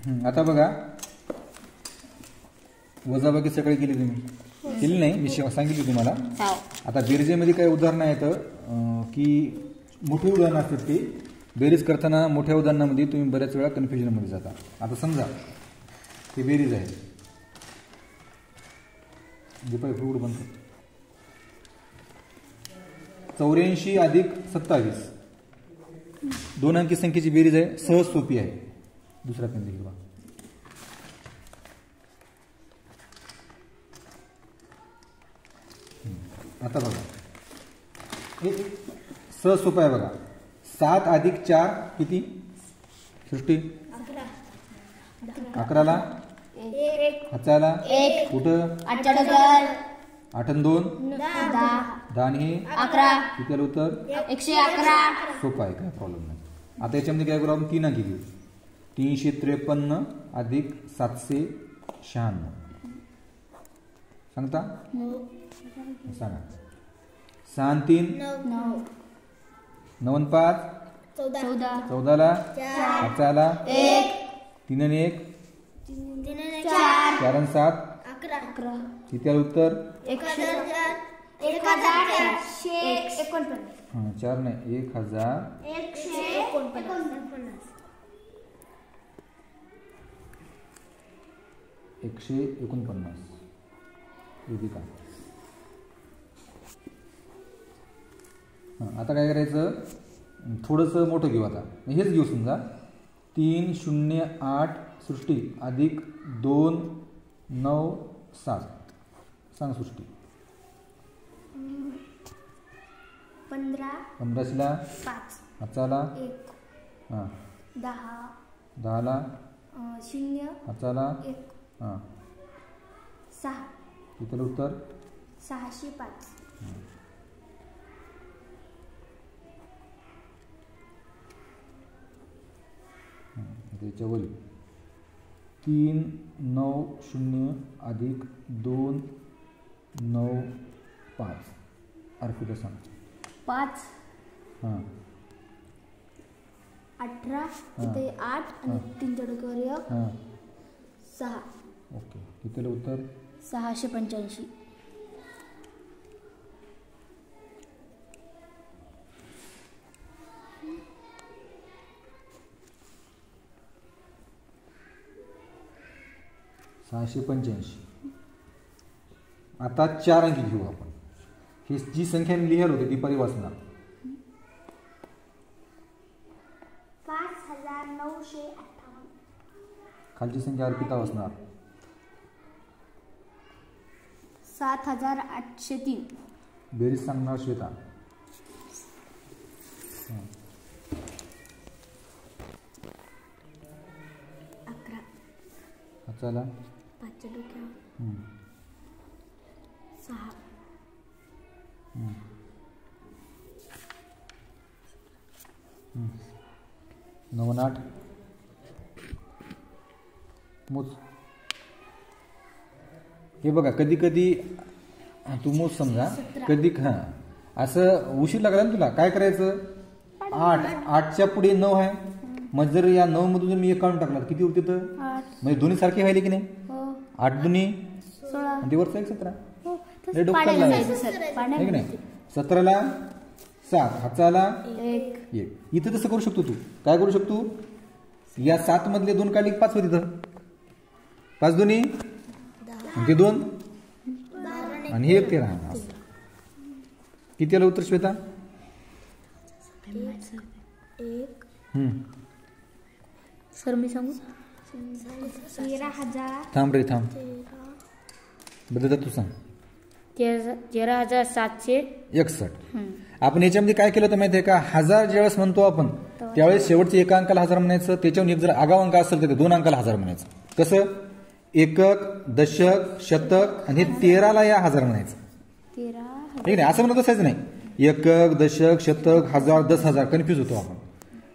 आता बघा वजाबाकी सगळी केली तुम्ही केली नाही मी सांगितली तुम्हाला. आता बेरजेमध्ये काही उदाहरणं आहेत की मोठी उदाहरणं असतात ती बेरीज करताना मोठ्या उदाहरणामध्ये तुम्ही बऱ्याच वेळा कन्फ्युजनमध्ये जाता. आता समजा ही बेरीज आहे दीपाई फुगड बंद 84 अधिक 27 दोन अंकी संख्येची बेरीज आहे सहज सोपी आहे. दुसरा पेन देखील बघा आता बघा सहज सोपं आहे बघा. 7 अधिक 4 किती सृष्टी 11ला हाचाला कुठं 8 आणि 2 10 आणि 11 किती आलं उत्तर 111. सोपं आहे काय प्रॉब्लेम नाही. आता याच्यामध्ये काय करू आपण 3 अंकी घेऊ 353 अधिक 796 सांगता सांगा 6 आणि 3 9 आणि 5 14ला हाचाला 3 आणि 1 4 आणि 7 किती आलं उत्तर 4 नाही 1149 वेदिका. आता काय करायचं थोडंसं मोठं घेऊ. आता हेच घेऊ समजा 308 सृष्टी अधिक 297 सांग सृष्टी 15ला 5 हाचाला 1 हां 10ला 0 हाचाला 1 हां 6 किती उत्तर 605. त्याच्यावर 390 अधिक 295 अर्पिता सांग 5 हां 18 इथे 8 आणि 3 चढकर 1 हां 6 ओके कितीला उत्तर 685. आता 4 अंकी घेऊ आपण. ही जी संख्या लिहिली होती ती परिवासणार 5958. खालची संख्या अर्पिता वाचणार 7803. बेरीज सांगणार श्वेता 11 हाचाला 5 डोक्यावर 6 9 आणि 8 मोज. हे बघा कधी कधी तू मोज समजा कधी हां असं उशीर लागला ना तुला काय करायचं 8च्या पुढे 9 आहे मग जर या 9 मधून जर मी 1 काढून टाकला किती उरते तर म्हणजे दोन्ही सारखे व्हायले की नाही 8 दुनी 16 आणि ते वरचं 1 17 हे डोक्याला लावायचं की नाही 17ला 7 हाचाला 1 इथं तसं करू शकतो तू काय करू शकतो या 7 मधले 2 काढले 5 वर तिथं 5 दोन्ही आणि ते 2 आणि हे 1 13 किती आलं उत्तर श्वेता 1 सर मी सांगू 13000 थांब रे थांब बदल तू सांग 13761. आपण याच्यामध्ये काय केलं होतं माहिती आहे का 1000 ज्यावेळेस म्हणतो आपण त्यावेळेस शेवटच्या एका अंकाला 1000 म्हणायचं त्याच्यावर एक जर आगाव अंक असेल तर ते 2 अंकाला 1000 म्हणायचं. कसं एकक दशक शतक आणि 13ला या 1000 म्हणायचं ठीक नाही असं म्हणत असायचं नाही. एकक दशक शतक 1000 10,000 कन्फ्यूज होतो आपण.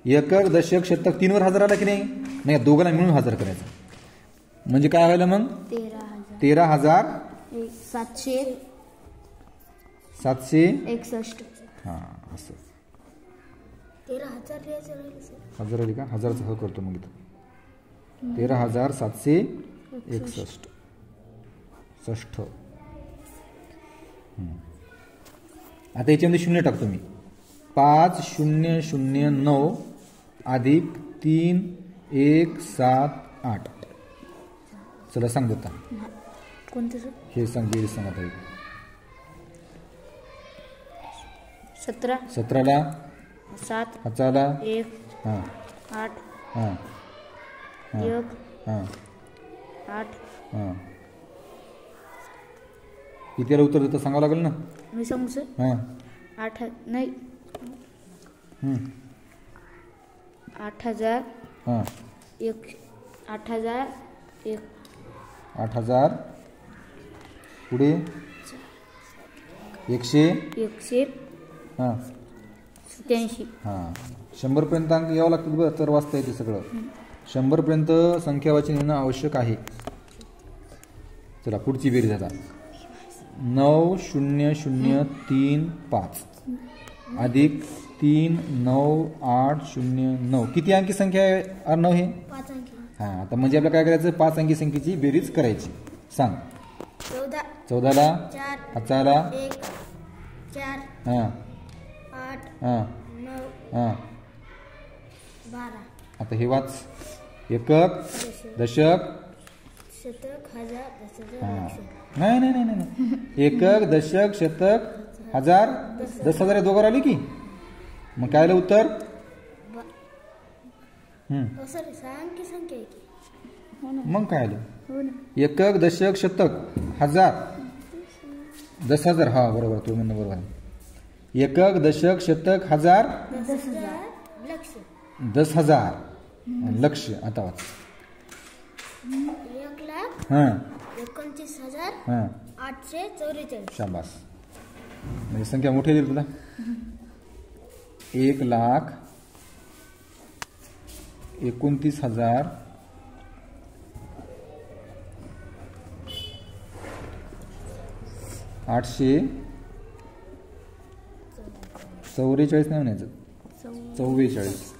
एकक दशक शतक 3 वर 1000 आला की नाही दोघांना मिळून 1000 करायचं म्हणजे काय व्हायला मग 13,761 हां असं 13,000 हजार आली का 1000चा ह करतो मग इथं 13,761 षष्ठ. आता याच्यामध्ये शून्य टाकतो मी. 5009 अधिक 3178. चला सांग देता. कोणतं सर? हे सांग, बेरीज सांग आता. 17 17ला 7 5ला 1 हां 8 हां 1 हां 8. हां. कितीला उत्तर देतं सांगावं लागेल ना. मी सांगू सर? हां 8 नाही 8000 हां 8000 1 8000 पुढे 100 हां 87. हां 100पर्यंत अंक यावं लागतात बरं, तर वाचता येते सगळं. 100पर्यंत संख्या वाचन येणं आवश्यक आहे. चला पुढची बेरीज आता. 90035 अधिक 39809. किती अंकी संख्या आहे अर्णव हे? 5 अंकी. हां आता म्हणजे आपल्याला काय करायचं, 5 अंकी संख्येची बेरीज करायची. सांग. 14ला 4 5ला 1 4 हां 8 हां 9 हां. 12. आता हे वाच. एकक दशक शतक हजार दशक हां लक्ष. नाही नाही नाही नाही. एकक दशक शतक हजार 10,000 दोघांवर आली की मग काय आलं उत्तर? सर 6 अंकी संख्या आहे की. मग काय आलं? हो ना. एकक दशक शतक हजार 10,000. हा बरोबर, तू म्हणणं बरोबर आहे. एकक दशक शतक हजार 10,000 लक्ष. 10,000 लक्ष. आता वाच. 1,29,000 हां 844. शाबास. म्हणजे संख्या मोठी येईल तुला. 1,29,000 844 नाही म्हणायचं, 44.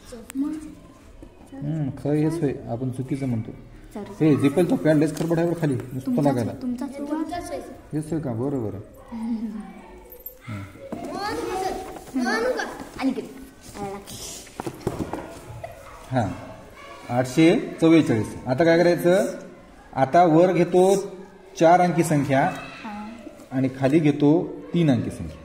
खरं हेच होय, आपण चुकीचं म्हणतो. हे जिपल तो पॅन्डेस खरबडावर खाली नुसतं लागायला हेच होय का? बरोबर. हां 844. आता काय करायचं, आता वर घेतो 4 अंकी संख्या आणि खाली घेतो 3 अंकी संख्या.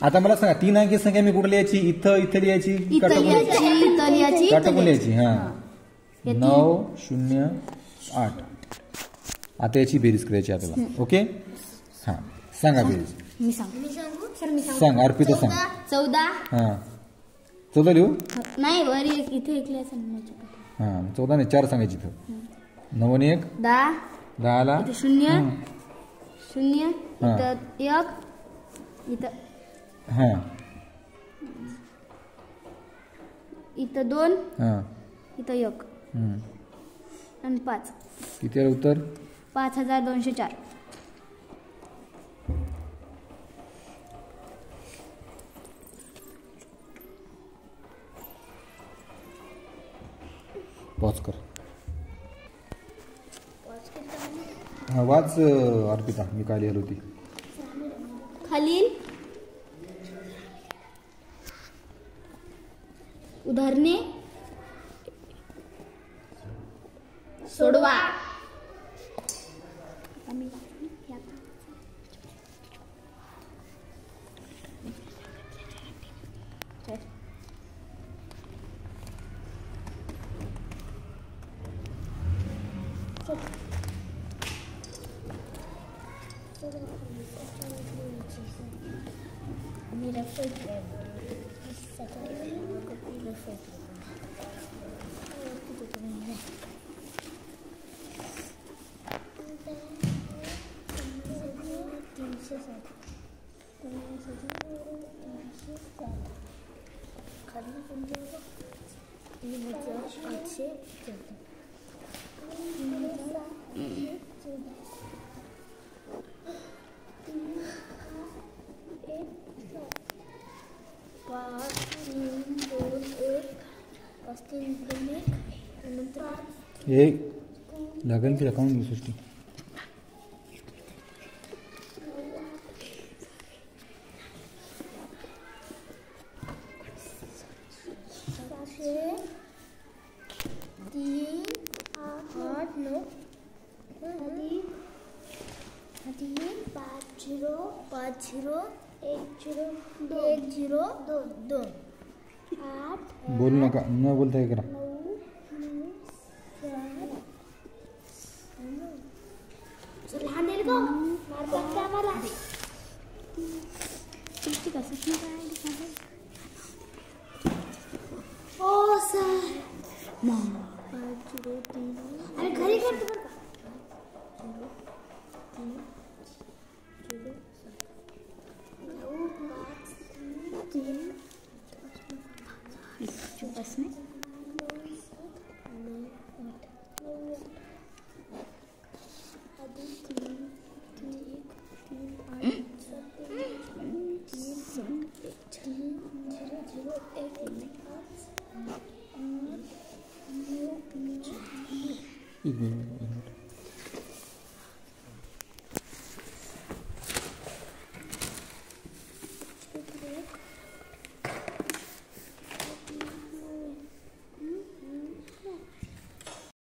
आता मला सांगा 3 अंकी संख्या मी कुठे लिहायची? इथं लिहायची काटकून लिहायची. हां 908. आता याची बेरीज करायची आपल्याला. ओके हां सांगा बेरीज. मी सांगू सर? मी सांग अर्पिता सांग. 14 हां 14 लिहू. नाही वर एक इथे एक लिहायचं. हां 14 नाही 4 सांगायची इथं. 9 आणि 1 10. 10ला 0 0 इथं 1 इथं हां इथं 2 हां इथं 1 आणि 5. किती आलं उत्तर? 5204. पॉज कर. हां वाच अर्पिता, मी काय लिहिली होती. खालील उदाहरणे सोडवा. नंतर हे लागेल की अकाउंट घेऊ सृष्टी. तीन 8 9 अधिक 5 0 1 0 2 8 बोलू नका, न बोलता हे करा. 9 लहान आहे का मार्क लागते आम्हाला. ओ सर अरे घरी करतो बरं का. बस में एक मिनिट.